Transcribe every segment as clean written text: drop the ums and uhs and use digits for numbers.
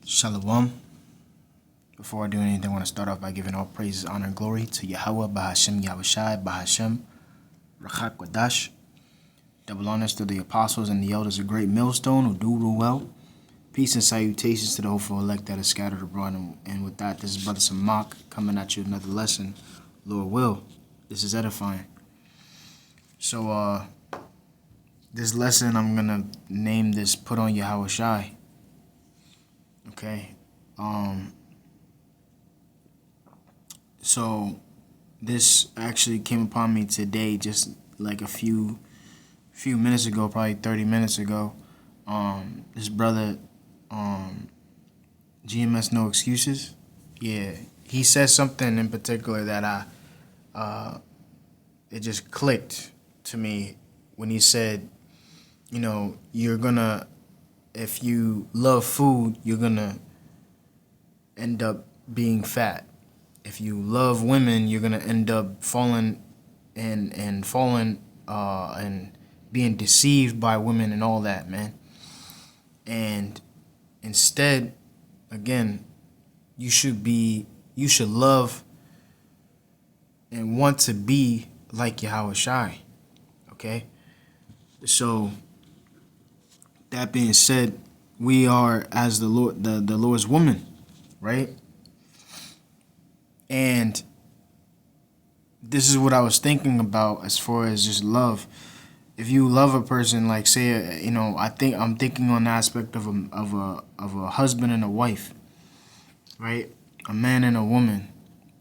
Shalom. Before I do anything, I want to start off by giving all praises, honor, and glory to Yahweh, Bahashem, Yahawashi, Bahashem, Rachak Wadash. Double honors to the apostles and the elders of great millstone who do rule well. Peace and salutations to the hopeful elect that is scattered abroad. And with that, this is Brother Samak coming at you with another lesson. Lord will. This is edifying. So, this lesson, I'm going to name this Put On Yahawashi. Okay. So this actually came upon me today, just like a few minutes ago, probably 30 minutes ago. This brother, GMS No Excuses. Yeah, he said something in particular that it just clicked to me when he said, you know, if you love food, you're gonna end up being fat. If you love women, you're gonna end up falling and being deceived by women and all that, man. And instead, again, you should love and want to be like Yahawashi. Okay? So that being said, we are as the Lord's woman, right? And this is what I was thinking about as far as just love. If you love a person, like say, I'm thinking on the aspect of a husband and a wife, right? A man and a woman.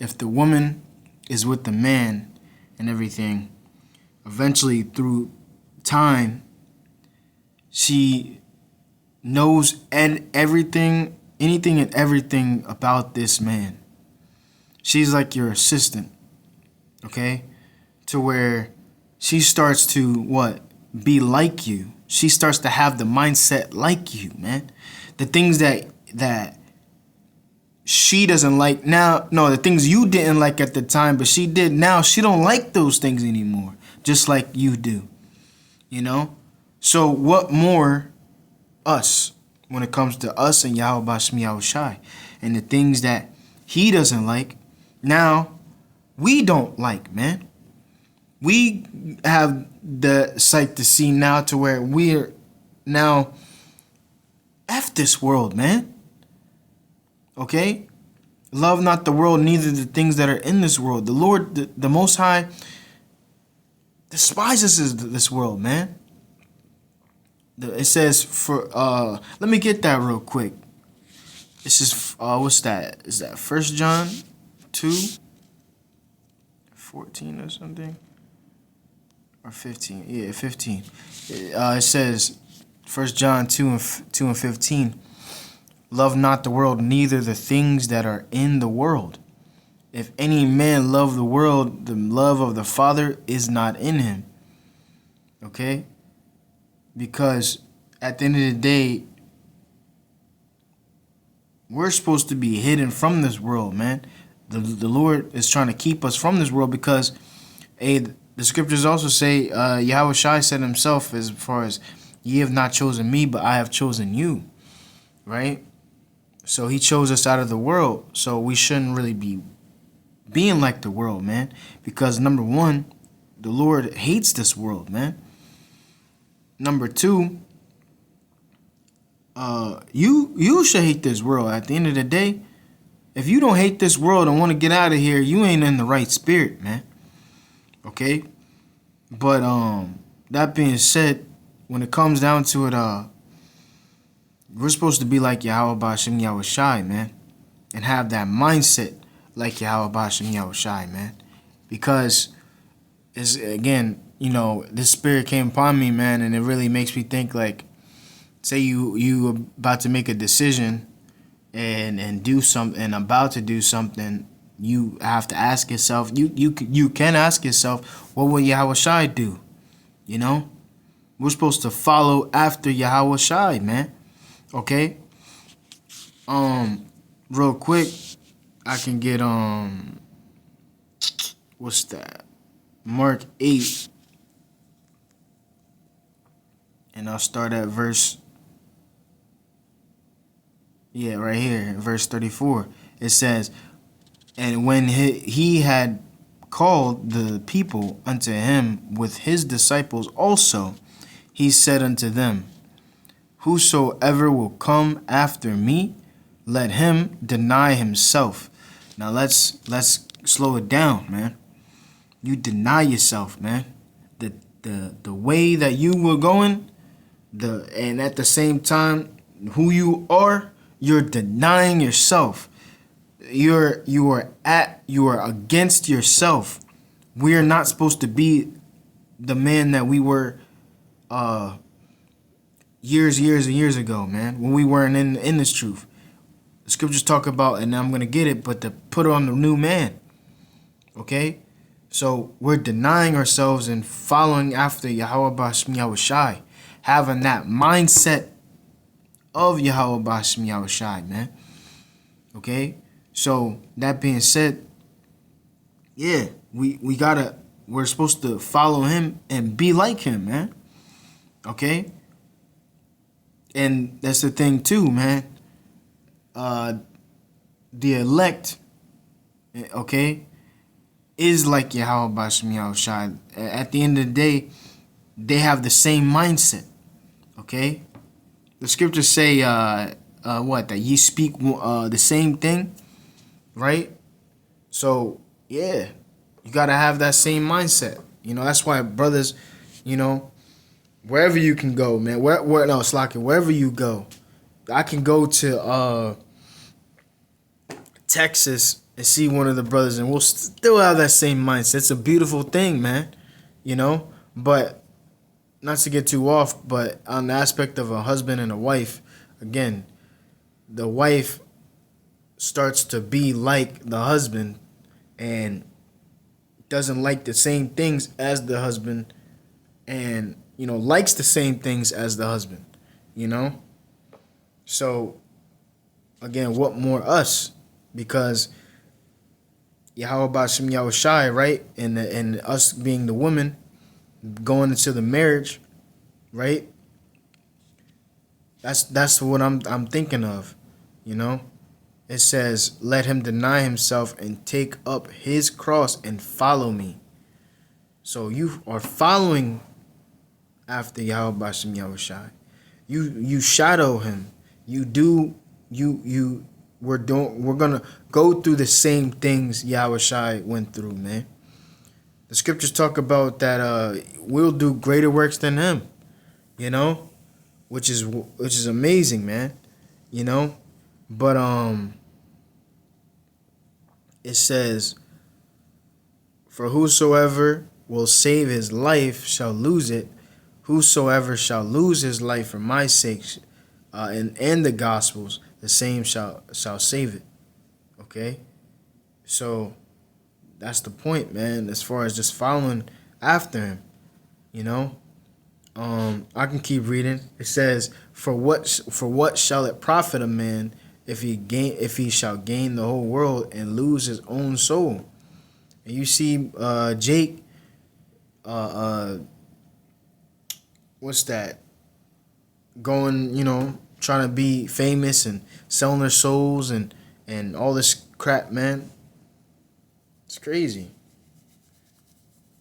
If the woman is with the man and everything, eventually through time, she knows anything and everything about this man. She's like your assistant, okay? To where she starts to, be like you. She starts to have the mindset like you, man. The things that she doesn't like now, no, the things you didn't like at the time, but she did now, she don't like those things anymore, just like you do, you know? So what more us when it comes to us and Yahweh Bashmi Yahawashi and the things that he doesn't like, now we don't like, man. We have the sight to see now to where we're now F this world, man. Okay? Love not the world, neither the things that are in this world. The Lord, the Most High, despises this world, man. It says let me get that real quick. This is what's that? Is that 1 John 2:14 or something? Or 15? Yeah, 15. It says 1 John 2 and 15. Love not the world, neither the things that are in the world. If any man love the world, the love of the Father is not in him. Okay? Because at the end of the day, we're supposed to be hidden from this world, man. The Lord is trying to keep us from this world because, the scriptures also say, Yahawashi said himself, as far as, ye have not chosen me, but I have chosen you, right? So he chose us out of the world, so we shouldn't really be being like the world, man. Because number one, the Lord hates this world, man. Number two, you should hate this world. At the end of the day, if you don't hate this world and want to get out of here, you ain't in the right spirit, man. Okay? But that being said, when it comes down to it, we're supposed to be like Yahweh Bashim Yahawashi, man. And have that mindset like Yahweh Bashim Yahawashi, man. Because it's, again, this spirit came upon me, man, and it really makes me think, like, say you about to make a decision and do something, and about to do something, you have to ask yourself, you can ask yourself, what will Yahawashi do? You know? We're supposed to follow after Yahawashi, man. Okay? Real quick, I can get what's that? Mark 8. And I'll start at verse Yeah, right here, verse 34. It says, and when he had called the people unto him with his disciples also, he said unto them, whosoever will come after me, let him deny himself. Now let's slow it down, man. You deny yourself, man. The way that you were going, and at the same time who you are, you're denying yourself. You are against yourself. We are not supposed to be the man that we were years and years ago, man, when we weren't in this truth. The scriptures talk about, and I'm gonna get it, but to put on the new man. Okay? So we're denying ourselves and following after Yahawashi, having that mindset of Yahawashi, man. Okay? So that being said, yeah, we're supposed to follow him and be like him, man. Okay? And that's the thing too, man. The elect, okay, is like Yahawashi. At the end of the day, they have the same mindset. Okay? The scriptures say that ye speak the same thing, right? So yeah, you gotta have that same mindset. That's why brothers, wherever you can go, man. Wherever you go, I can go to Texas and see one of the brothers, and we'll still have that same mindset. It's a beautiful thing, man. But not to get too off, but on the aspect of a husband and a wife, again, the wife starts to be like the husband and doesn't like the same things as the husband, and likes the same things as the husband. So again, what more us? Because Yahawashi, right, and us being the woman going into the marriage, right? That's what I'm thinking of. It says, let him deny himself and take up his cross and follow me. So you are following after Yahawashi. You shadow him. We're gonna go through the same things Yahawashi went through, man. The scriptures talk about that we'll do greater works than him, which is amazing, man. But it says, for whosoever will save his life shall lose it. Whosoever shall lose his life for my sake, and the gospels, the same shall save it. Okay, so that's the point, man. As far as just following after him, I can keep reading. It says, for what shall it profit a man if he shall gain the whole world and lose his own soul? And you see, Jake, what's that? Going, trying to be famous and selling their souls and all this crap, man. It's crazy.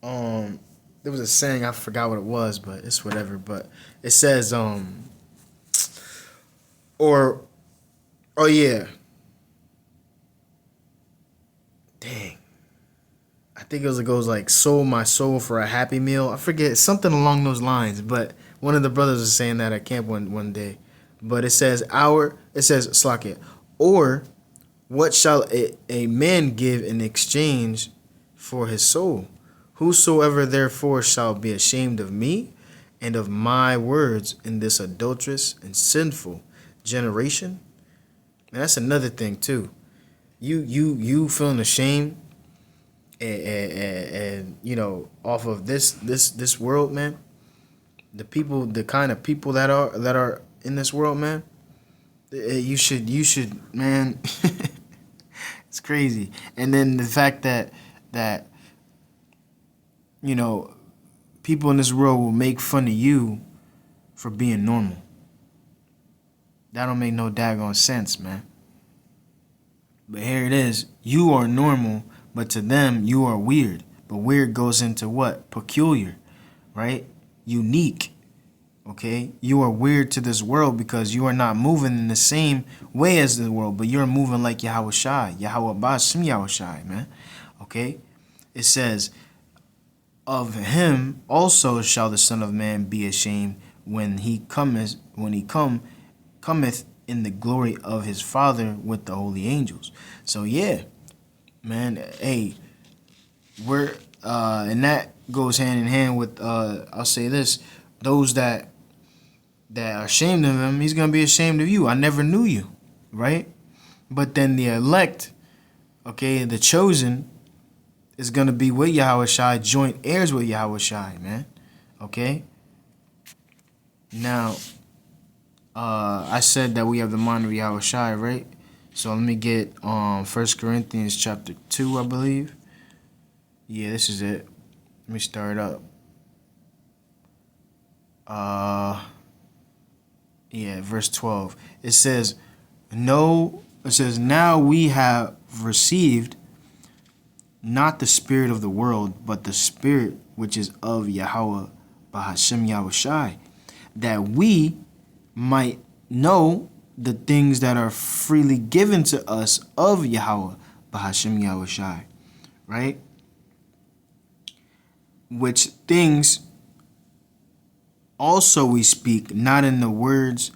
There was a saying, I forgot what it was, but it's whatever. But it says, oh yeah, dang, I think it goes like, sold my soul for a happy meal. I forget, something along those lines. But one of the brothers was saying that at camp one day. But it says Slakia, or what shall a man give in exchange for his soul? Whosoever therefore shall be ashamed of me and of my words in this adulterous and sinful generation. And that's another thing too. You feeling ashamed and off of this world, man. The kind of people that are in this world, man. You should, man. It's crazy. And then the fact that people in this world will make fun of you for being normal. That don't make no daggone sense, man. But here it is. You are normal, but to them, you are weird. But weird goes into what? Peculiar, right? Unique. Okay? You are weird to this world because you are not moving in the same way as the world, but you're moving like Yahawashi, Yahawashi, Yahawashi, man. Okay? It says, of him also shall the Son of Man be ashamed when he cometh in the glory of his Father with the holy angels. So yeah, man, hey, we're and that goes hand in hand with I'll say this, those that are ashamed of him, he's gonna be ashamed of you. I never knew you, right? But then the elect, okay, the chosen, is gonna be with Yahawashi, joint heirs with Yahawashi, man. Okay. Now, I said that we have the mind of Yahawashi, right? So let me get 1 Corinthians chapter 2, I believe. Yeah, this is it. Let me start up. Yeah, verse 12. It says, now we have received not the spirit of the world, but the spirit which is of Yahweh Bahashem Yahawashi, that we might know the things that are freely given to us of Yahweh Bahashem Yahawashi, right? Which things also we speak, not in the words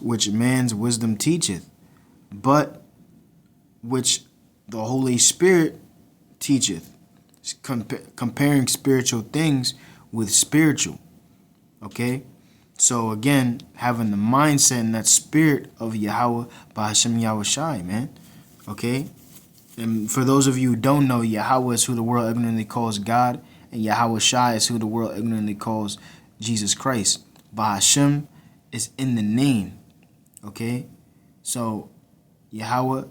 which man's wisdom teacheth, but which the Holy Spirit teacheth, comparing spiritual things with spiritual. Okay? So again, having the mindset and that spirit of Yahweh Bahashem Yahawashi, man. Okay? And for those of you who don't know, Yahweh is who the world ignorantly calls God, and Yahawashi is who the world ignorantly calls Jesus Christ. Bahashem is in the name. Okay? So Yahweh,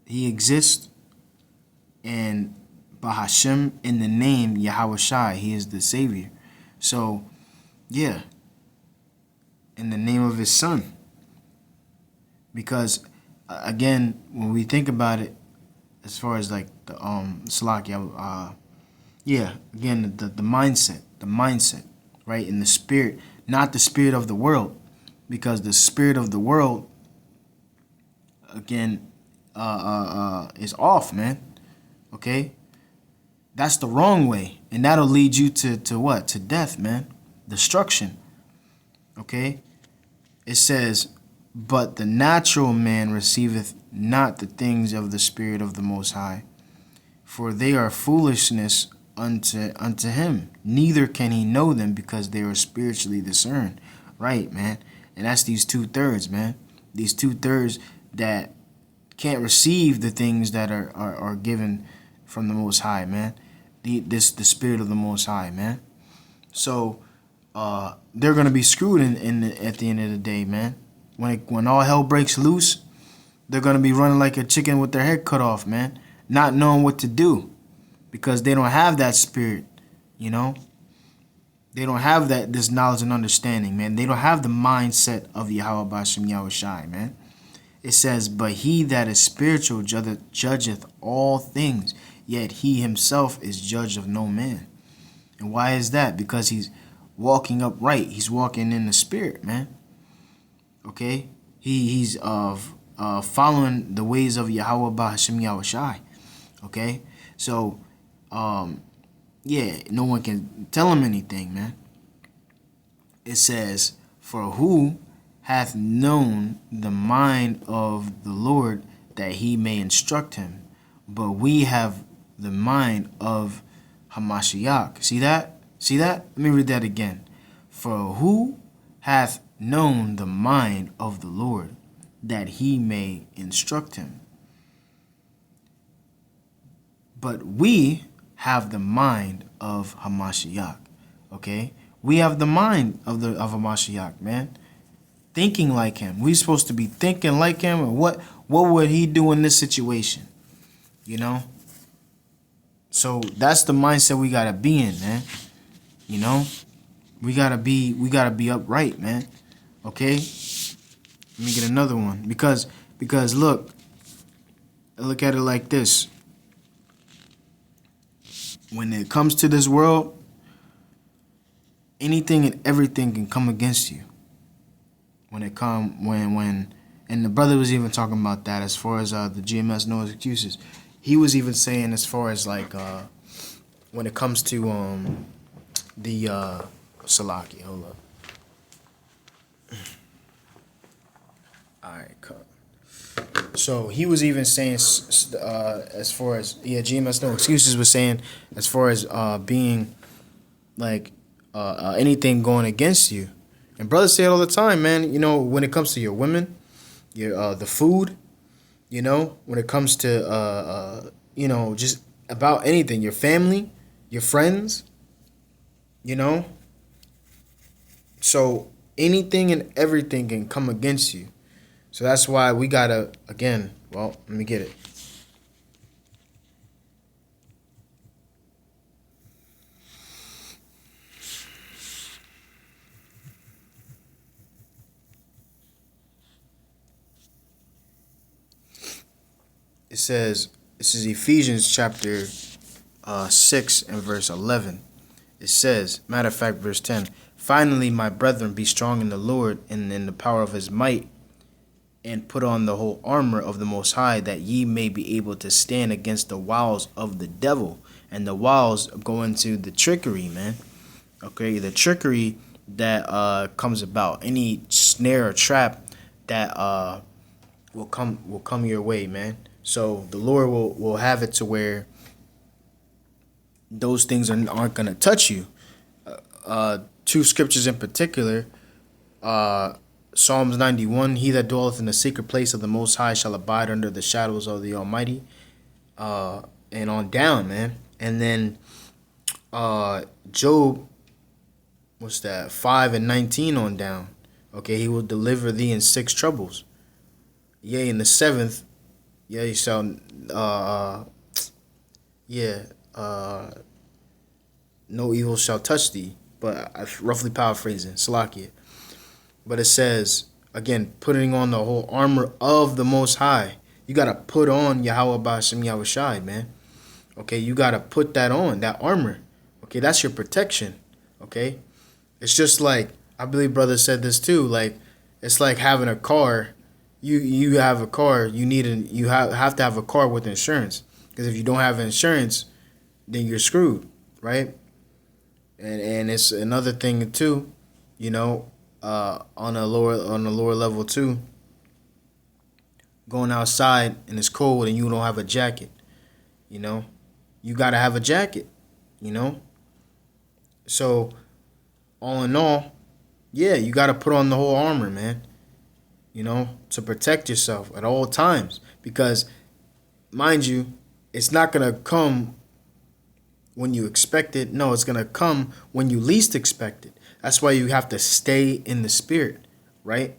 he exists, and Bahashem in the name Yahawashi, he is the Savior. So yeah, in the name of his son. Because again, when we think about it, as far as like the again, the mindset, right? In the spirit, not the spirit of the world, because the spirit of the world, again, is off, man. Okay, that's the wrong way, and that'll lead you to what? To death, man. Destruction. Okay? It says, but the natural man receiveth not the things of the Spirit of the Most High, for they are foolishness unto him. Neither can he know them, because they are spiritually discerned. Right, man? And that's these 2/3, man. These 2/3 that can't receive the things that are given from the Most High, man. The Spirit of the Most High, man. So they're gonna be screwed at the end of the day, man. When all hell breaks loose, they're gonna be running like a chicken with their head cut off, man, not knowing what to do, because they don't have that spirit, you know. They don't have this knowledge and understanding, man. They don't have the mindset of Yahweh Bashem Yahawashi, man. It says, but he that is spiritual judgeth all things, yet he himself is judge of no man. And why is that? Because he's walking upright. He's walking in the spirit, man. Okay? He's following the ways of Yahweh Bahashem Yahawashi. Okay? So, yeah, no one can tell him anything, man. It says, for who hath known the mind of the Lord, that he may instruct him? But we have the mind of Hamashiach. See that? See that? Let me read that again. For who hath known the mind of the Lord, that he may instruct him? But we have the mind of Hamashiach. Okay? We have the mind of Hamashiach, man. Thinking like him. We're supposed to be thinking like him. And what would he do in this situation? You know? So that's the mindset we gotta be in, man. You know? we gotta be upright, man. Okay? Let me get another one. Because look at it like this. When it comes to this world, anything and everything can come against you. When and the brother was even talking about that as far as the GMS no excuses. He was even saying as far as like when it comes to the Salaki, hold up. All right, cut. So he was even saying as far as GMS no excuses was saying as far as being like anything going against you. And brothers say it all the time, man. You know, when it comes to your women, your the food, you know, when it comes to you know, just about anything, your family, your friends, you know. So anything and everything can come against you. So that's why we gotta, again, well, let me get it. It says, this is Ephesians chapter 6 and verse 11. It says, matter of fact, verse 10, finally, my brethren, be strong in the Lord and in the power of his might, and put on the whole armor of the Most High, that ye may be able to stand against the wiles of the devil. And the wiles go into the trickery, man. Okay, the trickery that comes about, any snare or trap that will come your way, man. So the Lord will have it to where those things aren't gonna touch you. Two scriptures in particular. Psalms 91, he that dwelleth in the secret place of the Most High shall abide under the shadows of the Almighty. And on down, man. And then Job, what's that, 5 and 19 on down. Okay, he will deliver thee in 6 troubles. Yea, in the 7th, yeah, you shall, no evil shall touch thee. But I'm roughly paraphrasing, Salakia. But it says, again, putting on the whole armor of the Most High. You got to put on Yahawashi, man. Okay, you got to put that on, that armor. Okay, that's your protection. Okay? It's just like, I believe brother said this too, like, it's like having a car. You have a car, you have to have a car with insurance. Because if you don't have insurance, then you're screwed, right? And it's another thing too, you know, on a lower level too. Going outside and it's cold and you don't have a jacket, you know, you gotta have a jacket, you know. So all in all, yeah, you gotta put on the whole armor, man. You know, to protect yourself at all times, because mind you, it's not gonna come when you expect it. No, it's gonna come when you least expect it. That's why you have to stay in the spirit, right?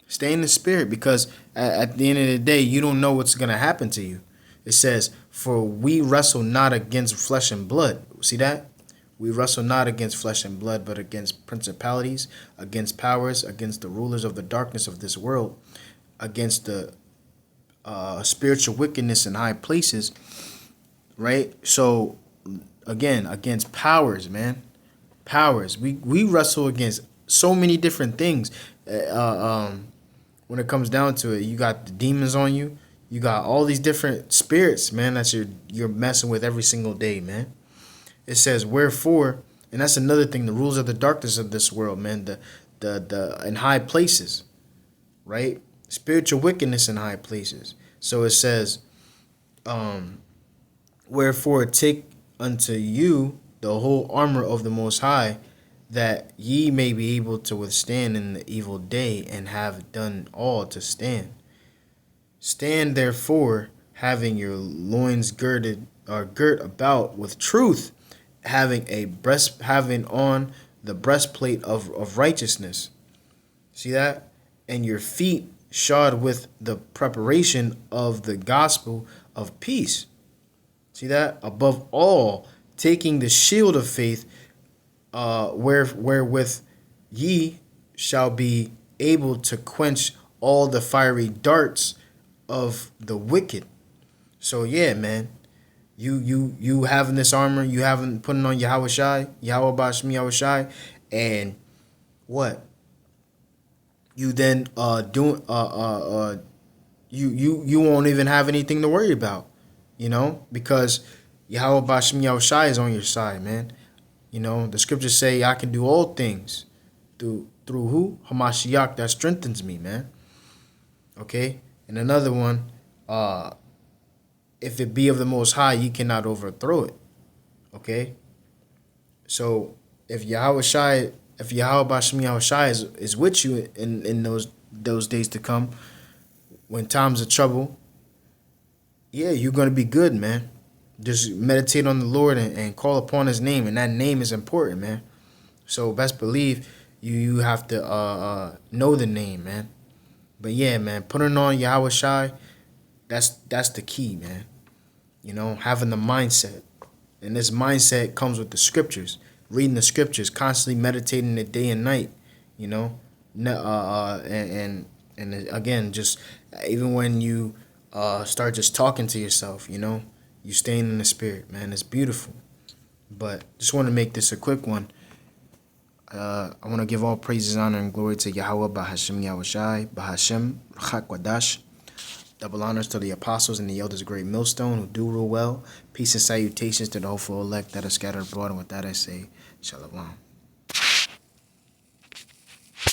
Stay in the spirit, because at the end of the day, you don't know what's going to happen to you. It says, for we wrestle not against flesh and blood. See that? We wrestle not against flesh and blood, but against principalities, against powers, against the rulers of the darkness of this world, against the spiritual wickedness in high places, right? So, again, against powers, man. Powers. We wrestle against so many different things. When it comes down to it, you got the demons on you. You got all these different spirits, man, that you're messing with every single day, man. It says, wherefore, and that's another thing, the rules of the darkness of this world, man, the in high places, right? Spiritual wickedness in high places. So it says, wherefore take unto you the whole armor of the Most High, that ye may be able to withstand in the evil day, and have done all to stand. Stand therefore, having your loins girded or girt about with truth, having on the breastplate of righteousness. See that? And your feet shod with the preparation of the gospel of peace. See that? Above all, taking the shield of faith, wherewith ye shall be able to quench all the fiery darts of the wicked. So yeah, man, you having this armor, you having putting on Yahawashi, Yahweh Bashmi Yahawashi, and what you then doing you won't even have anything to worry about, because Yahweh Bashmi Yahawashi is on your side, man. The scriptures say I can do all things through who? Hamashiach that strengthens me, man. Okay? And another one, if it be of the Most High, you cannot overthrow it. Okay? So if Yahweh Bashmi Yahawashi is with you in those days to come, when times of trouble, yeah, you're gonna be good, man. Just meditate on the Lord and call upon His name, and that name is important, man. So best believe you have to know the name, man. But yeah, man, putting on Yahawashi, that's the key, man. Having the mindset, and this mindset comes with the scriptures, reading the scriptures, constantly meditating it day and night. And again, just even when you start just talking to yourself, you staying in the spirit, man. It's beautiful. But just want to make this a quick one. I want to give all praises, honor, and glory to Yahweh, Bahashem Yahawashi, Bahashem Chak Wadash. Double honors to the apostles and the elders of Great Millstone who do rule well. Peace and salutations to the hopeful elect that are scattered abroad. And with that I say, Shalom.